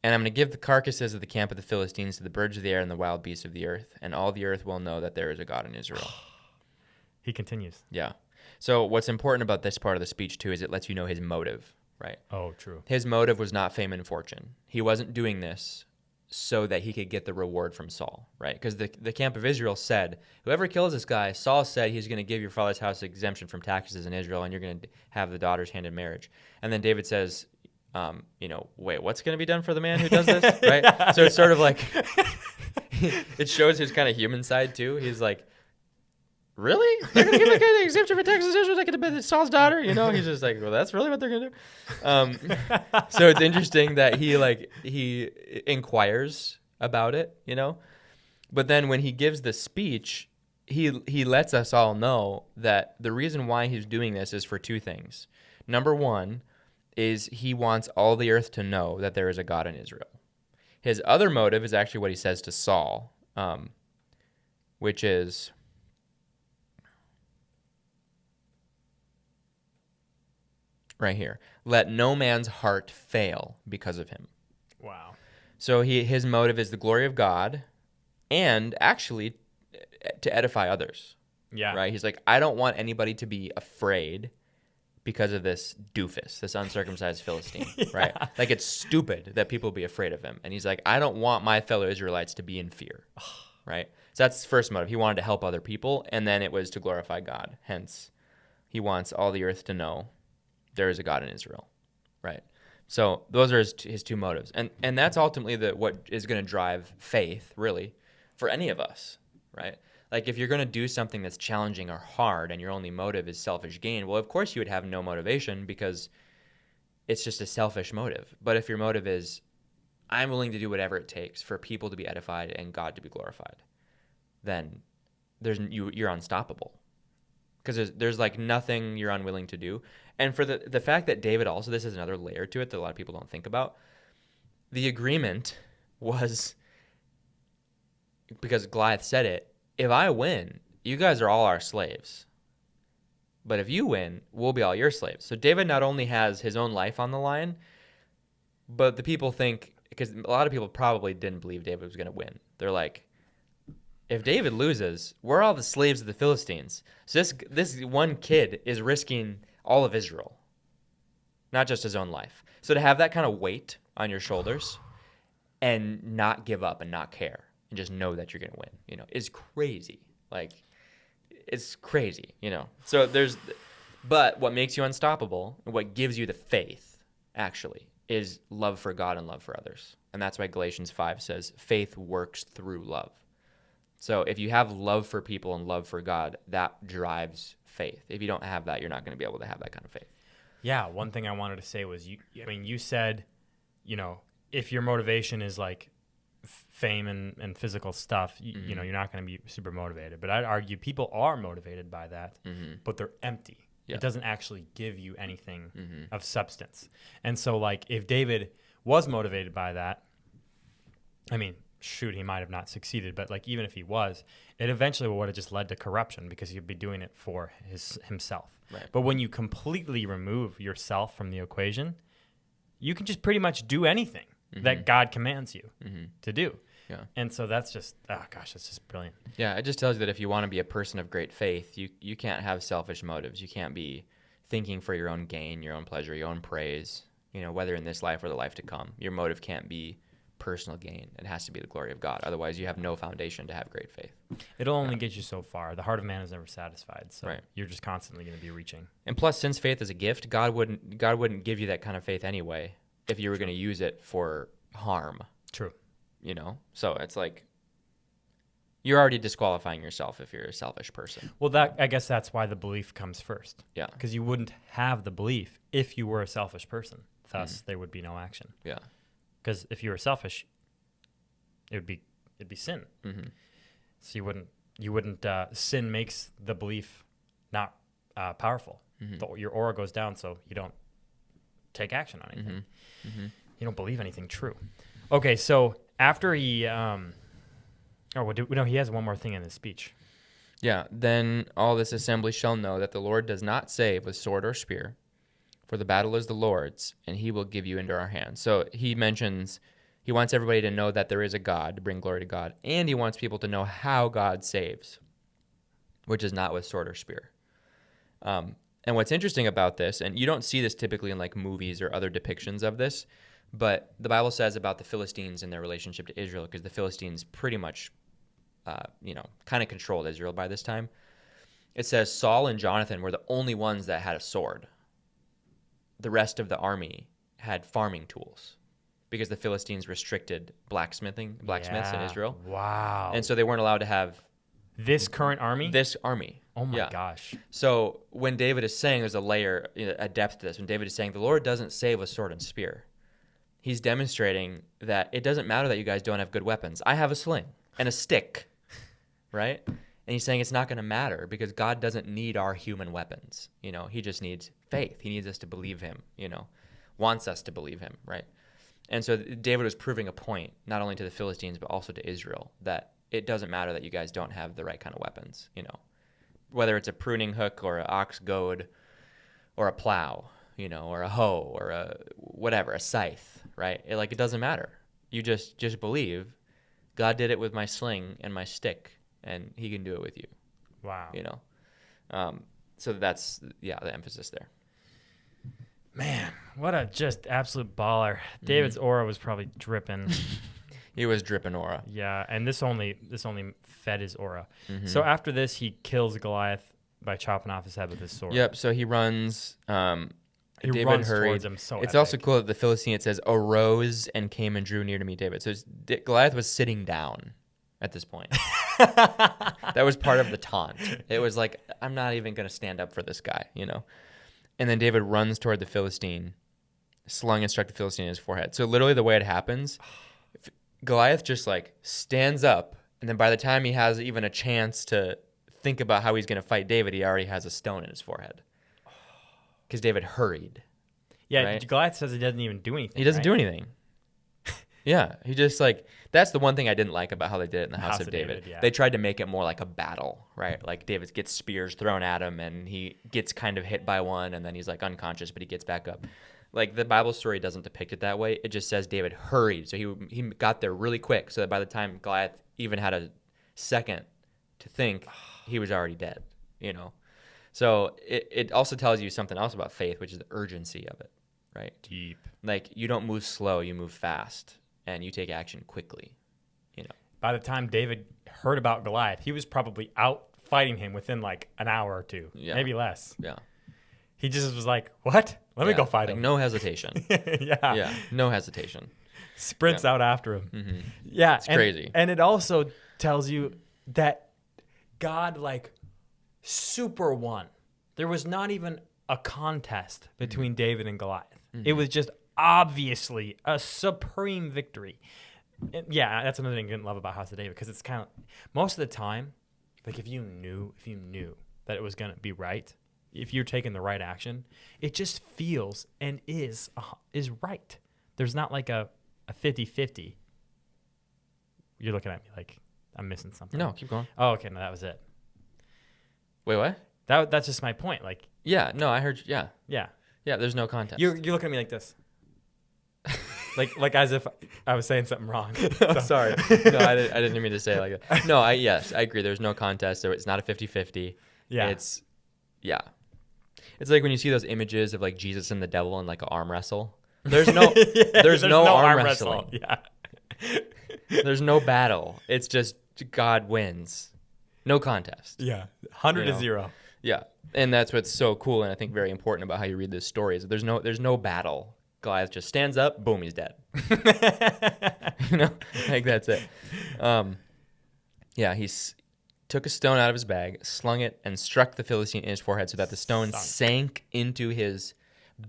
And I'm going to give the carcasses of the camp of the Philistines to the birds of the air and the wild beasts of the earth. And all the earth will know that there is a God in Israel. He continues. Yeah. So what's important about this part of the speech, too, is it lets you know his motive, right? Oh, true. His motive was not fame and fortune. He wasn't doing this so that he could get the reward from Saul, right? Because the camp of Israel said, whoever kills this guy, Saul said he's going to give your father's house exemption from taxes in Israel, and you're going to have the daughter's hand in marriage. And then David says, wait, what's going to be done for the man who does this, right? Yeah, so it's sort of like, it shows his kind of human side too. He's like, really? They're going to give the guy the exemption from taxes in Israel? They're going to be Saul's daughter? He's just like, well, that's really what they're going to do. So it's interesting that he inquires about it, But then when he gives the speech, he lets us all know that the reason why he's doing this is for two things. Number one is he wants all the earth to know that there is a God in Israel. His other motive is actually what he says to Saul, which is... right here. Let no man's heart fail because of him. Wow. So his motive is the glory of God and actually to edify others. Yeah. Right? He's like, I don't want anybody to be afraid because of this doofus, this uncircumcised Philistine, right? Like, it's stupid that people be afraid of him. And he's like, I don't want my fellow Israelites to be in fear, right? So that's the first motive. He wanted to help other people, and then it was to glorify God. Hence, he wants all the earth to know there is a God in Israel, right? So those are his two motives. And that's ultimately what is going to drive faith, really, for any of us, right? Like, if you're going to do something that's challenging or hard and your only motive is selfish gain, well, of course you would have no motivation because it's just a selfish motive. But if your motive is, I'm willing to do whatever it takes for people to be edified and God to be glorified, then you're unstoppable. Because there's like nothing you're unwilling to do. And for the fact that David also, this is another layer to it that a lot of people don't think about, the agreement was, because Goliath said it, if I win, you guys are all our slaves. But if you win, we'll be all your slaves. So David not only has his own life on the line, but the people think, because a lot of people probably didn't believe David was going to win. They're like, if David loses, we're all the slaves of the Philistines. So this one kid is risking all of Israel, not just his own life. So to have that kind of weight on your shoulders and not give up and not care, and just know that you're going to win, is crazy. Like, it's crazy, So but what makes you unstoppable, and what gives you the faith, actually, is love for God and love for others. And that's why Galatians 5 says faith works through love. So if you have love for people and love for God, that drives faith. If you don't have that, you're not going to be able to have that kind of faith. Yeah, one thing I wanted to say was, you said, if your motivation is like fame and physical stuff, you're not going to be super motivated. But I'd argue people are motivated by that, but they're empty. Yeah. It doesn't actually give you anything of substance. And so, like, if David was motivated by that, I mean, shoot, he might have not succeeded, but like, even if he was, it eventually would have just led to corruption because he'd be doing it for himself. Right. But when you completely remove yourself from the equation, you can just pretty much do anything that God commands you to do. Yeah. And so that's just, that's just brilliant. Yeah, it just tells you that if you want to be a person of great faith, you can't have selfish motives. You can't be thinking for your own gain, your own pleasure, your own praise, whether in this life or the life to come. Your motive can't be personal gain. It has to be the glory of God. Otherwise, you have no foundation to have great faith. It'll only get you so far. The heart of man is never satisfied, so you're just constantly going to be reaching. And plus, since faith is a gift, God wouldn't give you that kind of faith anyway if you were going to use it for harm. True. So it's like you're already disqualifying yourself if you're a selfish person. Well, I guess that's why the belief comes first. Yeah. Because you wouldn't have the belief if you were a selfish person. Thus, there would be no action. Yeah. Because if you were selfish, it'd be sin. So you wouldn't. Sin makes the belief not powerful. Your aura goes down, so you don't take action on anything. You don't believe anything true. Okay, so after he, he has one more thing in his speech. Yeah. Then all this assembly shall know that the Lord does not save with sword or spear, for the battle is the Lord's, and he will give you into our hands. So he mentions he wants everybody to know that there is a God, to bring glory to God, and he wants people to know how God saves, which is not with sword or spear. And what's interesting about this, and you don't see this typically in like movies or other depictions of this, but the Bible says about the Philistines and their relationship to Israel, because the Philistines pretty much, kind of controlled Israel by this time. It says Saul and Jonathan were the only ones that had a sword. The rest of the army had farming tools because the Philistines restricted blacksmiths in Israel. Wow. And so they weren't allowed to have this current army? This army. Oh my gosh. So when David is saying, there's a layer, a depth to this. When David is saying the Lord doesn't save with sword and spear, he's demonstrating that it doesn't matter that you guys don't have good weapons. I have a sling and a stick, right? And he's saying it's not going to matter because God doesn't need our human weapons. He just needs faith. He needs us to believe him, wants us to believe him, right? And so David was proving a point, not only to the Philistines, but also to Israel, that it doesn't matter that you guys don't have the right kind of weapons, whether it's a pruning hook or an ox goad or a plow, or a hoe or a whatever, a scythe, right? It doesn't matter. You just believe God did it with my sling and my stick, and he can do it with you. Wow. So that's, the emphasis there. Man, what a just absolute baller. David's aura was probably dripping. He was dripping aura. Yeah, and this only fed his aura. Mm-hmm. So after this, he kills Goliath by chopping off his head with his sword. Yep, so he runs. David runs hurried. towards him, so it's epic. also cool that the Philistine, it says, arose and came and drew near to meet David. So Goliath was sitting down at this point. That was part of the taunt. It was like, I'm not even going to stand up for this guy, And then David runs toward the Philistine, slung and struck the Philistine in his forehead. So literally the way it happens, Goliath just stands up, and then by the time he has even a chance to think about how he's going to fight David, he already has a stone in his forehead. Because David hurried. Yeah, right? Goliath says he doesn't even do anything. He doesn't do anything. Yeah, he just that's the one thing I didn't like about how they did it in the House of David. Yeah. They tried to make it more like a battle, right? Like David gets spears thrown at him and he gets kind of hit by one and then he's unconscious, but he gets back up. The Bible story doesn't depict it that way. It just says David hurried. So he got there really quick so that by the time Goliath even had a second to think, he was already dead, So it also tells you something else about faith, which is the urgency of it, right? Deep. You don't move slow, you move fast. And you take action quickly, By the time David heard about Goliath, he was probably out fighting him within an hour or two, maybe less. Yeah. He just was like, what? Let me go fight him. No hesitation. Yeah. Yeah, no hesitation. Sprints out after him. Mm-hmm. Yeah. It's crazy. And it also tells you that God, super won. There was not even a contest between David and Goliath. Mm-hmm. It was just obviously a supreme victory. And that's another thing I didn't love about House of David, because it's kind of most of the time, if you knew that it was going to be right, if you're taking the right action, it just feels and is right. There's not a 50-50. You're looking at me like I'm missing something. No, keep going. Oh, okay. No, that was it. Wait, what? That's just my point. Yeah, no, I heard. Yeah. Yeah. Yeah, there's no contest. You're looking at me like this. like as if I was saying something wrong. Oh, sorry. No, I didn't mean to say it like that. No, yes, I agree. There's no contest. It's not a 50-50. Yeah. It's like when you see those images of Jesus and the devil in an arm wrestle. There's no there's no arm wrestling. Yeah. There's no battle. It's just God wins. No contest. Yeah. 100-0. Yeah. And that's what's so cool and I think very important about how you read this story is there's no battle. Goliath just stands up, boom, he's dead. That's it. He took a stone out of his bag, slung it, and struck the Philistine in his forehead so that the stone sank into his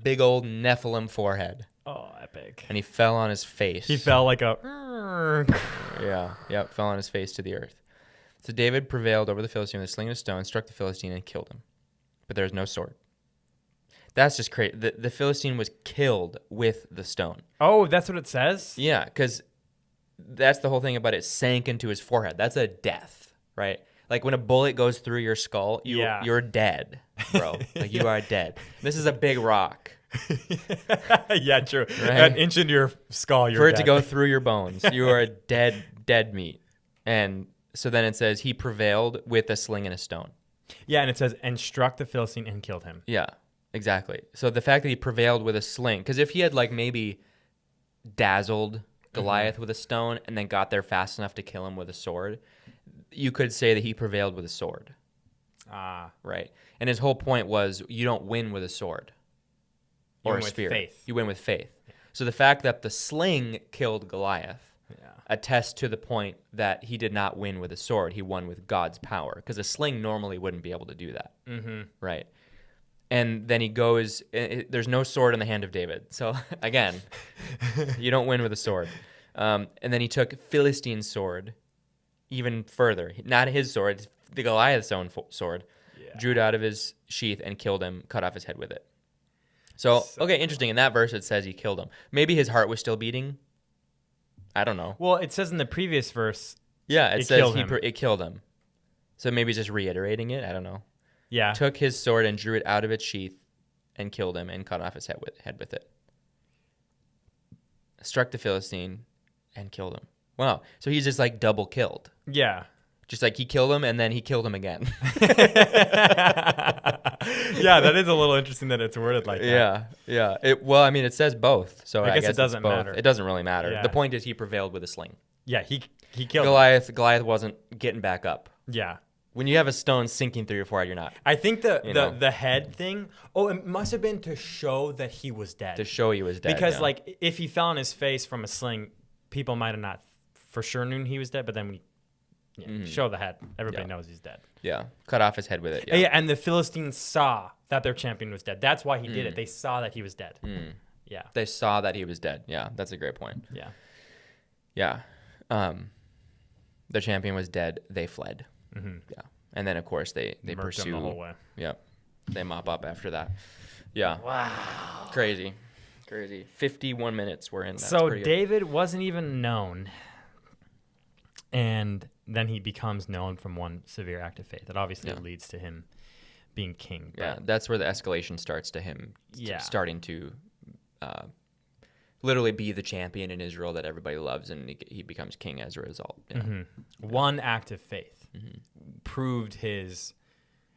big old Nephilim forehead. Oh, epic. And he fell on his face. He fell like a... fell on his face to the earth. So David prevailed over the Philistine with a sling and a stone, struck the Philistine, and killed him. But there was no sword. That's just crazy. The Philistine was killed with the stone. Oh, that's what it says? Yeah, because that's the whole thing about it sank into his forehead. That's a death, right? When a bullet goes through your skull, you're dead, bro. You are dead. This is a big rock. Yeah, true. Right? An inch into your skull, you're For dead. it to go through your bones, you are dead meat. And so then it says he prevailed with a sling and a stone. Yeah, and it says, and struck the Philistine and killed him. Yeah. Exactly. So the fact that he prevailed with a sling, because if he had maybe dazzled Goliath with a stone and then got there fast enough to kill him with a sword, you could say that he prevailed with a sword. Right. And his whole point was you don't win with a sword or a spear. Faith. You win with faith. Yeah. So the fact that the sling killed Goliath attests to the point that he did not win with a sword. He won with God's power, because a sling normally wouldn't be able to do that. Mm-hmm. Right. And then he goes, there's no sword in the hand of David. So, again, you don't win with a sword. And then he took Philistine's sword even further. Not his sword, the Goliath's own sword. Yeah. Drew it out of his sheath and killed him, cut off his head with it. So okay, interesting. In that verse, it says he killed him. Maybe his heart was still beating. I don't know. Well, it says in the previous verse. Yeah, it says it killed him. So maybe just reiterating it. I don't know. Yeah. Took his sword and drew it out of its sheath and killed him and cut off his head with it. Struck the Philistine and killed him. Wow. So he's just like double killed. Yeah. Just like he killed him and then he killed him again. Yeah, that is a little interesting that it's worded like that. Yeah. It says both. So I guess it doesn't it's both. matter. It doesn't really matter. Yeah. The point is he prevailed with a sling. Yeah, he killed him. Goliath wasn't getting back up. Yeah. When you have a stone sinking through your forehead, you're not. I think the head thing, it must have been to show that he was dead. To show he was dead. Because like if he fell on his face from a sling, people might have not for sure known he was dead, but then when you show the head, everybody knows he's dead. Yeah. Cut off his head with it. Yeah, and the Philistines saw that their champion was dead. That's why he did it. They saw that he was dead. Yeah. They saw that he was dead. Yeah, that's a great point. Yeah. Yeah. The champion was dead. They fled. Mm-hmm. Yeah. And then, of course, they Murked him pursue. the whole way. Yep. They mop up after that. Yeah. Wow. Crazy. 51 minutes we're in. That's so pretty good. David wasn't even known. And then he becomes known from one severe act of faith. That obviously leads to him being king. Yeah, that's where the escalation starts to him starting to literally be the champion in Israel that everybody loves, and he becomes king as a result. Yeah. Mm-hmm. One act of faith proved his...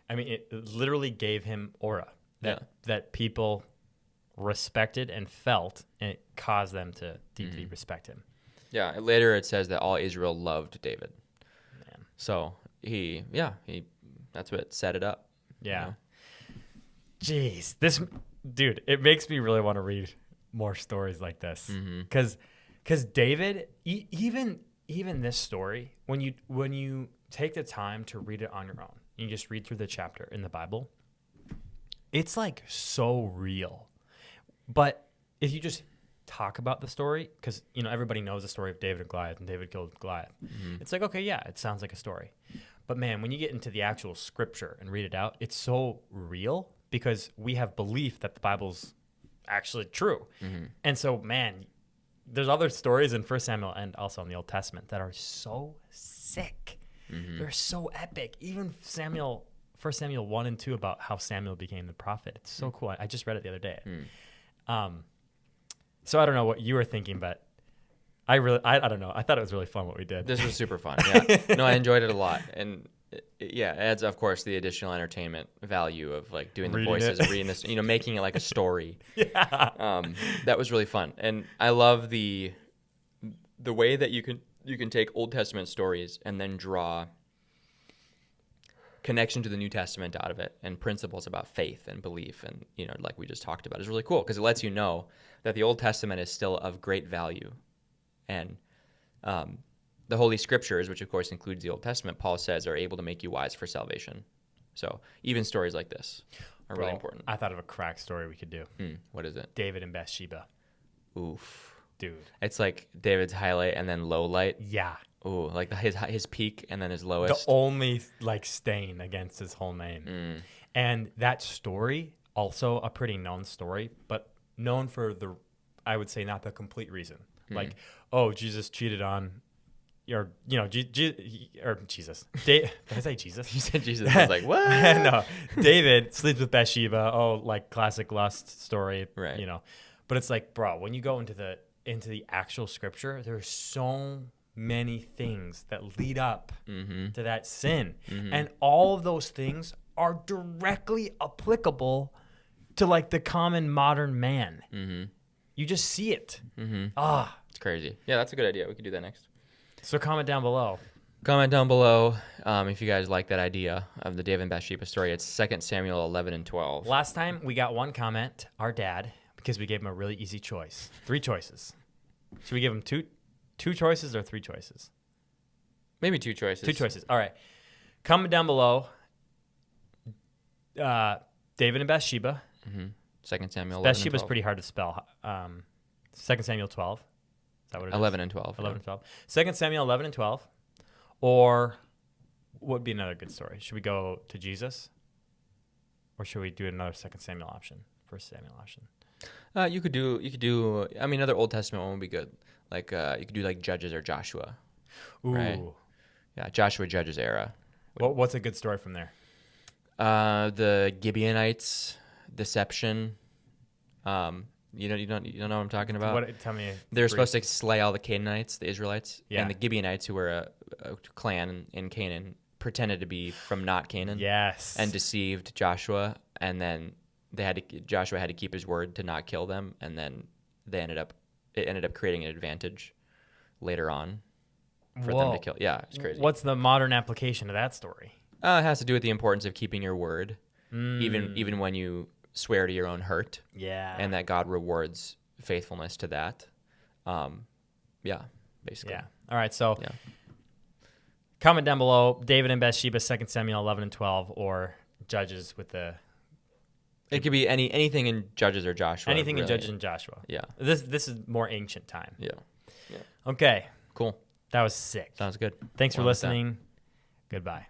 I mean, it literally gave him aura that people respected and felt, and it caused them to deeply respect him. Yeah, later it says that all Israel loved David. Man. So he that's what set it up. Yeah. You know? Jeez, dude, it makes me really want to read more stories like this. Because David, even this story, when you take the time to read it on your own, you just read through the chapter in the Bible, it's like so real. But if you just talk about the story, because everybody knows the story of David and Goliath, and David killed Goliath. It's like, okay, yeah, it sounds like a story. But man, when you get into the actual scripture and read it out, it's so real because we have belief that the Bible's actually true. And so, man, there's other stories in 1 Samuel and also in the Old Testament that are so sick. They're so epic. Even 1 Samuel 1 and 2 about how Samuel became the prophet. It's so cool. I just read it the other day. So I don't know what you were thinking, but I don't know. I thought it was really fun what we did. This was super fun. Yeah. No, I enjoyed it a lot. And it adds, of course, the additional entertainment value of like doing the voices, reading this, making it like a story. Yeah. That was really fun. And I love the way that you can take Old Testament stories and then draw connection to the New Testament out of it and principles about faith and belief and like we just talked about is really cool because it lets you know that the Old Testament is still of great value, and the Holy Scriptures, which of course includes the Old Testament, Paul says are able to make you wise for salvation. So even stories like this are really important. I thought of a crack story we could do. What is it? David and Bathsheba. Oof, dude, it's like David's highlight and then low light. Yeah. Ooh, like his peak and then his lowest. The only like stain against his whole name. And that story, also a pretty known story, but known for I would say not the complete reason. Like, Jesus cheated on, or Jesus. Did I say Jesus? You said Jesus. I was like, what? No, David sleeps with Bathsheba. Oh, like classic lust story. Right. But it's like, bro, when you go into the actual scripture, there's so many things that lead up to that sin. And all of those things are directly applicable to like the common modern man. You just see it. It's crazy. Yeah, that's a good idea. We could do that next. So comment down below. Comment down below if you guys like that idea of the David and Bathsheba story. It's 2 Samuel 11 and 12. Last time we got one comment, our dad, because we gave him a really easy choice. 3 choices. Should we give him two choices or 3 choices? Maybe 2 choices. 2 choices. All right. Comment down below. David and Bathsheba. 2 Samuel 11 Bathsheba's and 12. pretty hard to spell. 2 Samuel 12. Is that what it is? 11 and 12. 11 and 12. 2 Samuel 11 and 12. Or what would be another good story? Should we go to Jesus? Or should we do another 2 Samuel option? 1 Samuel option? You could do. I mean, another Old Testament one would be good. Like you could do like Judges or Joshua. Ooh. Right? Yeah, Joshua Judges era. What's a good story from there? The Gibeonites deception. You don't know what I'm talking about? Tell me. They're supposed to slay all the Canaanites, the Israelites, Yeah. and the Gibeonites, who were a clan in Canaan, pretended to be from not Canaan. Yes. And deceived Joshua, and then Joshua had to keep his word to not kill them, and then it ended up creating an advantage later on for them to kill. Yeah, it's crazy. What's the modern application of that story? It has to do with the importance of keeping your word, even when you swear to your own hurt. Yeah. And that God rewards faithfulness to that. Yeah, basically. Yeah. All right. So comment down below, David and Bathsheba, 2 Samuel 11 and 12, or Judges with the... It could be anything in Judges or Joshua. Anything really. in Judges and Joshua. Yeah. This is more ancient time. Yeah. Okay. Cool. That was sick. Sounds good. Thanks for Along with that. listening. Goodbye.